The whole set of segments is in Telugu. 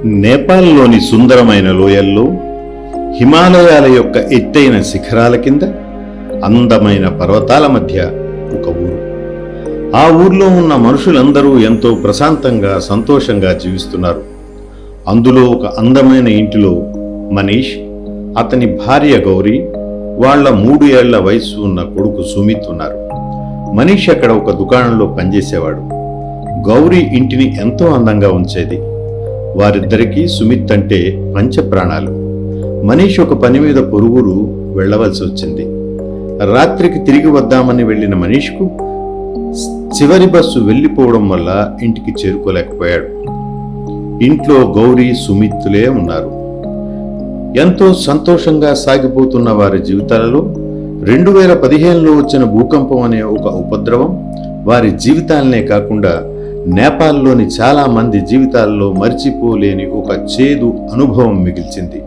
నేపాల్లోని సుందరమైన లోయల్లో హిమాలయాల యొక్క ఎత్తైన శిఖరాల కింద అందమైన పర్వతాల మధ్య ఒక ఊరు. ఆ ఊర్లో ఉన్న మనుషులందరూ ఎంతో ప్రశాంతంగా సంతోషంగా జీవిస్తున్నారు. అందులో ఒక అందమైన ఇంటిలో మనీష్, అతని భార్య గౌరీ, వాళ్ల 3 ఏళ్ల వయసు ఉన్న కొడుకు సుమిత్ ఉన్నారు. మనీష్ అక్కడ ఒక దుకాణంలో పనిచేసేవాడు. గౌరీ ఇంటిని ఎంతో అందంగా ఉంచేది. వారిద్దరికీ సుమిత్ అంటే పంచప్రాణాలు. మనీష్ ఒక పని మీద పొరుగురు వెళ్లవలసి వచ్చింది. రాత్రికి తిరిగి వద్దామని వెళ్లిన మనీష్కు చివరి బస్సు వెళ్లిపోవడం వల్ల ఇంటికి చేరుకోలేకపోయాడు. ఇంట్లో గౌరీ, సుమిత్లే ఉన్నారు. ఎంతో సంతోషంగా సాగిపోతున్న వారి జీవితాలలో 2015లో వచ్చిన భూకంపం అనే ఒక ఉపద్రవం వారి జీవితాలనే కాకుండా నేపాల్లోని చాలా మంది జీవితాల్లో మర్చిపోలేని ఒక చేదు అనుభవం మిగిల్చింది.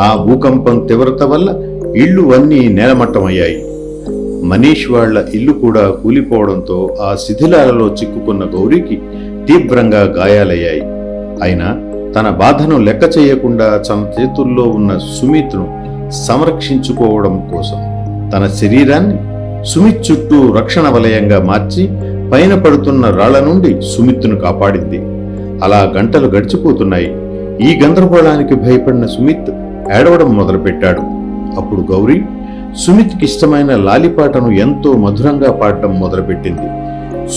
ఆ భూకంపం తీవ్రత వల్ల ఇళ్లు అన్నీ నేలమట్టమయ్యాయి. మనీష్ వాళ్ల ఇల్లు కూడా కూలిపోవడంతో ఆ శిథిలాలలో చిక్కుకున్న గౌరీకి తీవ్రంగా గాయాలయ్యాయి. అయినా తన బాధను లెక్క చేయకుండా తన చేతుల్లో ఉన్న సుమిత్ను సంరక్షించుకోవడం కోసం తన శరీరాన్ని సుమిత్ చుట్టూ రక్షణ వలయంగా మార్చి పైన పడుతున్న రాళ్ల నుండి సుమిత్ను కాపాడింది. అలా గంటలు గడిచిపోతున్నాయి. ఈ గందరగోళానికి భయపడిన సుమిత్ ఏడవడం మొదలుపెట్టాడు. అప్పుడు గౌరీ సుమిత్కి ఇష్టమైన లాలిపాటను ఎంతో మధురంగా పాడటం మొదలుపెట్టింది.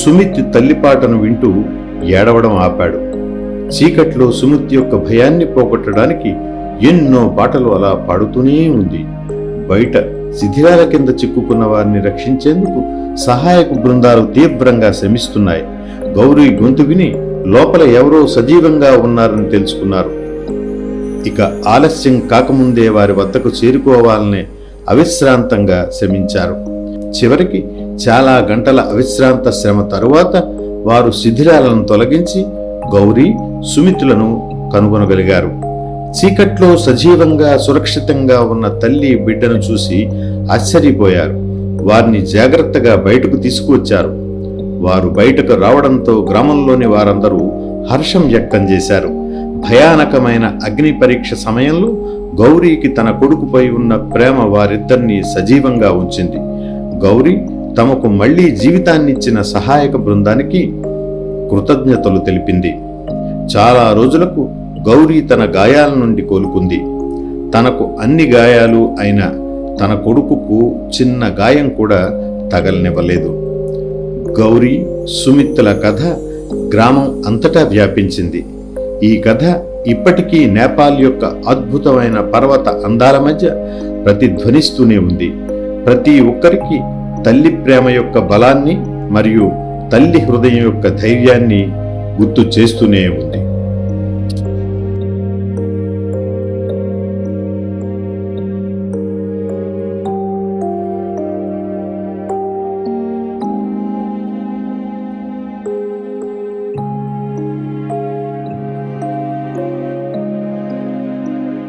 సుమిత్ తల్లిపాటను వింటూ ఏడవడం ఆపాడు. చీకట్లో సుమిత్ యొక్క భయాన్ని పోగొట్టడానికి ఎన్నో పాటలు అలా పాడుతూనే ఉంది. బయట శిథిలాల కింద చిక్కుకున్న వారిని రక్షించేందుకు సహాయక బృందాలు తీవ్రంగా శ్రమిస్తున్నాయి. గౌరీ గొంతు విని లోపల ఎవరో సజీవంగా ఉన్నారని తెలుసుకున్నారు. ఇక ఆలస్యం కాకముందే వారి వద్దకు చేరుకోవాలనే అవిశ్రాంతంగా శ్రమించారు. చివరికి చాలా గంటల అవిశ్రాంత శ్రమ తరువాత వారు శిథిలాలను తొలగించి గౌరీ, సుమిత్లను కనుగొనగలిగారు. చీకట్లో సజీవంగా సురక్షితంగా ఉన్న తల్లి బిడ్డను చూసి ఆశ్చర్యపోయారు. వారిని జాగ్రత్తగా బయటకు తీసుకువచ్చారు. వారు బయటకు రావడంతో గ్రామంలోని వారందరూ హర్షం వ్యక్తం చేశారు. భయానకమైన అగ్ని పరీక్ష సమయంలో గౌరీకి తన కొడుకుపై ఉన్న ప్రేమ వారిద్దరినీ సజీవంగా ఉంచింది. గౌరీ తమకు మళ్లీ జీవితాన్నిచ్చిన సహాయక బృందానికి కృతజ్ఞతలు తెలిపింది. చాలా రోజులకు గౌరీ తన గాయాల నుండి కోలుకుంది. తనకు అన్ని గాయాలు అయిన తన కొడుకుకు చిన్న గాయం కూడా తగలనివ్వలేదు. గౌరీ, సుమిత్ల కథ గ్రామం అంతటా వ్యాపించింది. ఈ కథ ఇప్పటికీ నేపాల్ యొక్క అద్భుతమైన పర్వత అందాల మధ్య ప్రతిధ్వనిస్తూనే ఉంది. ప్రతి ఒక్కరికి తల్లి ప్రేమ యొక్క బలాన్ని మరియు తల్లి హృదయం యొక్క ధైర్యాన్ని గుర్తు చేస్తూనే ఉంది.